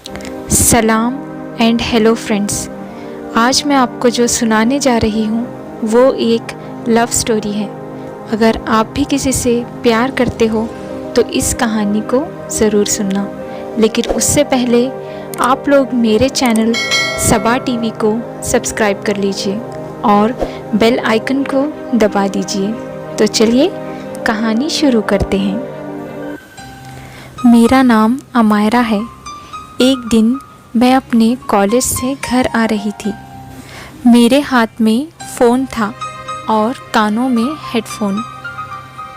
सलाम and hello friends. आज मैं आपको जो सुनाने जा रही हूँ वो एक लव स्टोरी है। अगर आप भी किसी से प्यार करते हो तो इस कहानी को ज़रूर सुनना, लेकिन उससे पहले आप लोग मेरे चैनल सबा टीवी को सब्सक्राइब कर लीजिए और बेल आइकन को दबा दीजिए। तो चलिए कहानी शुरू करते हैं। मेरा नाम अमायरा है। एक दिन मैं अपने कॉलेज से घर आ रही थी। मेरे हाथ में फ़ोन था और कानों में हेडफोन।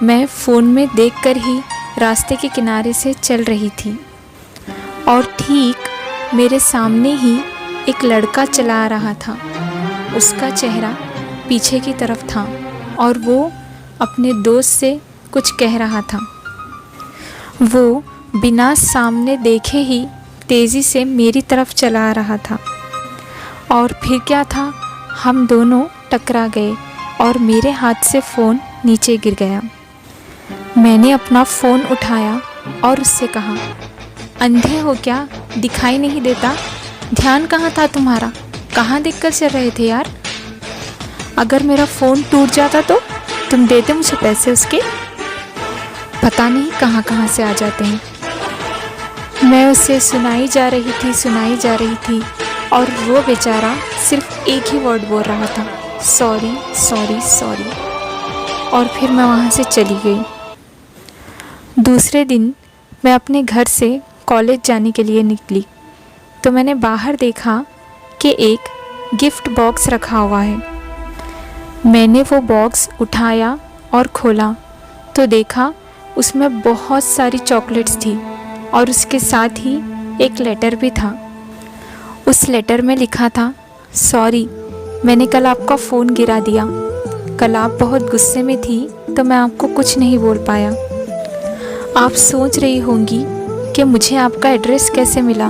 मैं फ़ोन में देखकर ही रास्ते के किनारे से चल रही थी और ठीक मेरे सामने ही एक लड़का चला आ रहा था। उसका चेहरा पीछे की तरफ था और वो अपने दोस्त से कुछ कह रहा था। वो बिना सामने देखे ही तेज़ी से मेरी तरफ चला आ रहा था और फिर क्या था, हम दोनों टकरा गए और मेरे हाथ से फ़ोन नीचे गिर गया। मैंने अपना फ़ोन उठाया और उससे कहा, अंधे हो क्या, दिखाई नहीं देता? ध्यान कहाँ था तुम्हारा? कहाँ देखकर चल रहे थे यार? अगर मेरा फ़ोन टूट जाता तो तुम देते मुझे पैसे उसके? पता नहीं कहाँ कहाँ से आ जाते हैं। मैं उसे सुनाई जा रही थी और वो बेचारा सिर्फ एक ही वर्ड बोल रहा था, सॉरी सॉरी सॉरी। और फिर मैं वहाँ से चली गई। दूसरे दिन मैं अपने घर से कॉलेज जाने के लिए निकली तो मैंने बाहर देखा कि एक गिफ्ट बॉक्स रखा हुआ है। मैंने वो बॉक्स उठाया और खोला तो देखा उसमें बहुत सारी चॉकलेट्स थी और उसके साथ ही एक लेटर भी था। उस लेटर में लिखा था, सॉरी, मैंने कल आपका फ़ोन गिरा दिया। कल आप बहुत गुस्से में थी तो मैं आपको कुछ नहीं बोल पाया। आप सोच रही होंगी कि मुझे आपका एड्रेस कैसे मिला।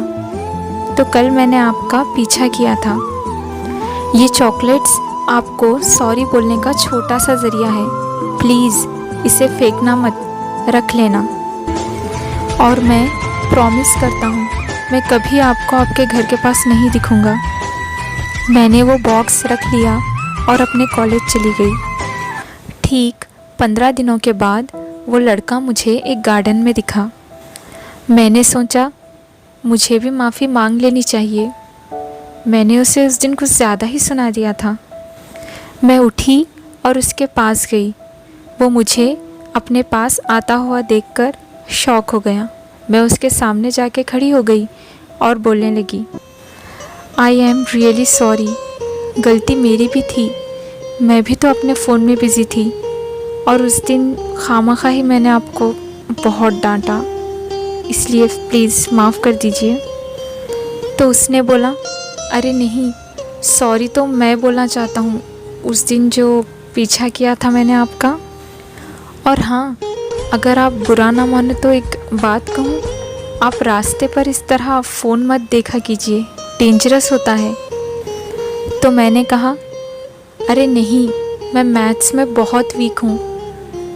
तो कल मैंने आपका पीछा किया था। ये चॉकलेट्स आपको सॉरी बोलने का छोटा सा ज़रिया है। प्लीज़ इसे फेंकना मत, रख लेना। और मैं प्रॉमिस करता हूँ मैं कभी आपको आपके घर के पास नहीं दिखूँगा। मैंने वो बॉक्स रख लिया और अपने कॉलेज चली गई। ठीक 15 दिनों के बाद वो लड़का मुझे एक गार्डन में दिखा। मैंने सोचा मुझे भी माफ़ी मांग लेनी चाहिए। मैंने उसे उस दिन कुछ ज़्यादा ही सुना दिया था। मैं उठी और उसके पास गई। वो मुझे अपने पास आता हुआ देखकर शॉक हो गया। मैं उसके सामने जाके खड़ी हो गई और बोलने लगी, आई एम रियली सॉरी, गलती मेरी भी थी। मैं भी तो अपने फ़ोन में बिज़ी थी और उस दिन खामखा ही मैंने आपको बहुत डांटा, इसलिए प्लीज़ माफ़ कर दीजिए। तो उसने बोला, अरे नहीं, सॉरी तो मैं बोलना चाहता हूँ, उस दिन जो पीछा किया था मैंने आपका। और हाँ, अगर आप बुरा ना माने तो एक बात कहूँ, आप रास्ते पर इस तरह फ़ोन मत देखा कीजिए, डेंजरस होता है। तो मैंने कहा, अरे नहीं, मैं मैथ्स में बहुत वीक हूँ।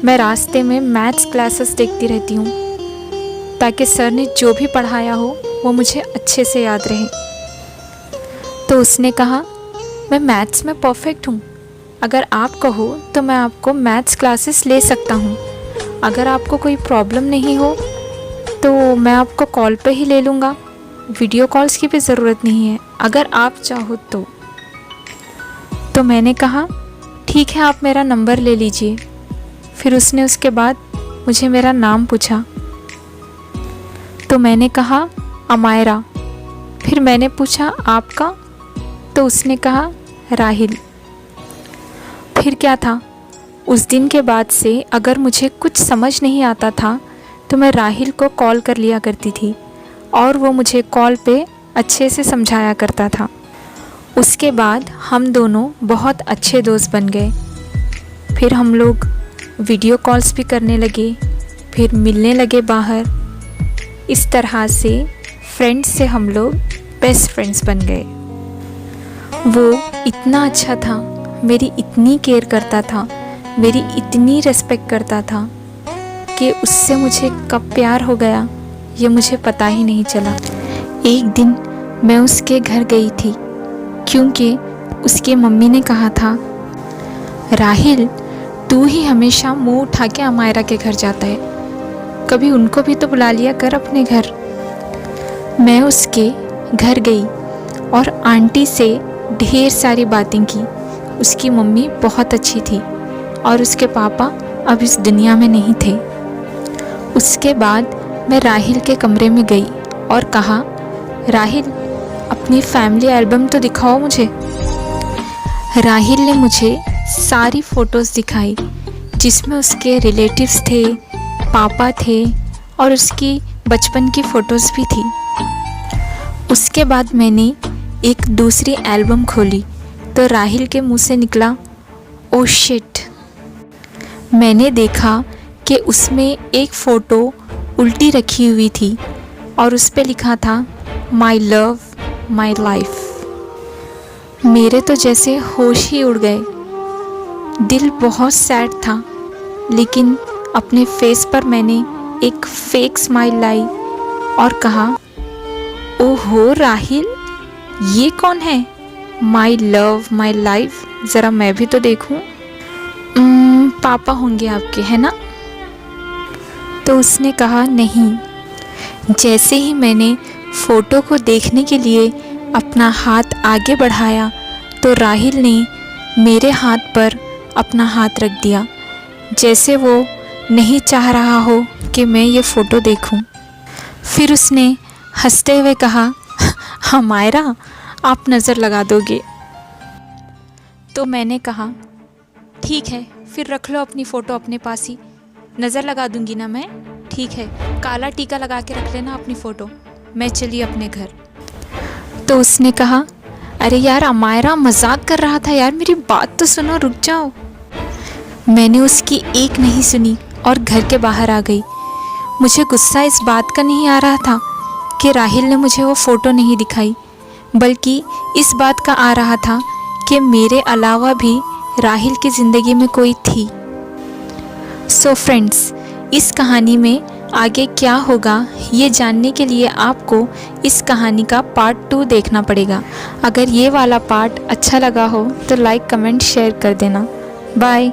मैं रास्ते में मैथ्स क्लासेस देखती रहती हूँ ताकि सर ने जो भी पढ़ाया हो वो मुझे अच्छे से याद रहे। तो उसने कहा, मैं मैथ्स में परफेक्ट हूँ। अगर आप कहो तो मैं आपको मैथ्स क्लासेस ले सकता हूँ। अगर आपको कोई प्रॉब्लम नहीं हो तो मैं आपको कॉल पे ही ले लूँगा। वीडियो कॉल्स की भी ज़रूरत नहीं है, अगर आप चाहो तो। तो मैंने कहा, ठीक है, आप मेरा नंबर ले लीजिए। फिर उसने उसके बाद मुझे मेरा नाम पूछा तो मैंने कहा, अमायरा। फिर मैंने पूछा, आपका? तो उसने कहा, राहिल। फिर क्या था, उस दिन के बाद से अगर मुझे कुछ समझ नहीं आता था तो मैं राहिल को कॉल कर लिया करती थी और वो मुझे कॉल पे अच्छे से समझाया करता था। उसके बाद हम दोनों बहुत अच्छे दोस्त बन गए। फिर हम लोग वीडियो कॉल्स भी करने लगे, फिर मिलने लगे बाहर। इस तरह से फ्रेंड्स से हम लोग बेस्ट फ्रेंड्स बन गए। वो इतना अच्छा था, मेरी इतनी केयर करता था, मेरी इतनी रिस्पेक्ट करता था कि उससे मुझे कब प्यार हो गया ये मुझे पता ही नहीं चला। एक दिन मैं उसके घर गई थी क्योंकि उसकी मम्मी ने कहा था, राहिल तू ही हमेशा मुंह उठा के अमायरा के घर जाता है, कभी उनको भी तो बुला लिया कर अपने घर। मैं उसके घर गई और आंटी से ढेर सारी बातें की। उसकी मम्मी बहुत अच्छी थी और उसके पापा अब इस दुनिया में नहीं थे। उसके बाद मैं राहिल के कमरे में गई और कहा, राहिल अपनी फैमिली एल्बम तो दिखाओ मुझे। राहिल ने मुझे सारी फ़ोटोज़ दिखाई जिसमें उसके रिलेटिव्स थे, पापा थे और उसकी बचपन की फ़ोटोज़ भी थी। उसके बाद मैंने एक दूसरी एल्बम खोली तो राहिल के मुंह से निकला, ओह शिट। मैंने देखा कि उसमें एक फ़ोटो उल्टी रखी हुई थी और उस पे लिखा था, माई लव माई लाइफ। मेरे तो जैसे होश ही उड़ गए। दिल बहुत सैड था, लेकिन अपने फेस पर मैंने एक फेक स्माइल लाई और कहा, ओहो राहिल ये कौन है, माई लव माई लाइफ, ज़रा मैं भी तो देखूं। पापा होंगे आपके, है ना? तो उसने कहा नहीं। जैसे ही मैंने फ़ोटो को देखने के लिए अपना हाथ आगे बढ़ाया तो राहिल ने मेरे हाथ पर अपना हाथ रख दिया, जैसे वो नहीं चाह रहा हो कि मैं ये फ़ोटो देखूं। फिर उसने हंसते हुए कहा, हमायरा आप नज़र लगा दोगे। तो मैंने कहा, ठीक है फिर रख लो अपनी फ़ोटो अपने पास ही, नज़र लगा दूंगी ना मैं, ठीक है काला टीका लगा के रख लेना अपनी फ़ोटो, मैं चली अपने घर। तो उसने कहा, अरे यार अमायरा मजाक कर रहा था यार, मेरी बात तो सुनो, रुक जाओ। मैंने उसकी एक नहीं सुनी और घर के बाहर आ गई। मुझे गुस्सा इस बात का नहीं आ रहा था कि राहिल ने मुझे वो फ़ोटो नहीं दिखाई, बल्कि इस बात का आ रहा था कि मेरे अलावा भी राहिल की ज़िंदगी में कोई थी। सो फ्रेंड्स, इस कहानी में आगे क्या होगा ये जानने के लिए आपको इस कहानी का पार्ट 2 देखना पड़ेगा। अगर ये वाला पार्ट अच्छा लगा हो तो लाइक कमेंट शेयर कर देना। बाय।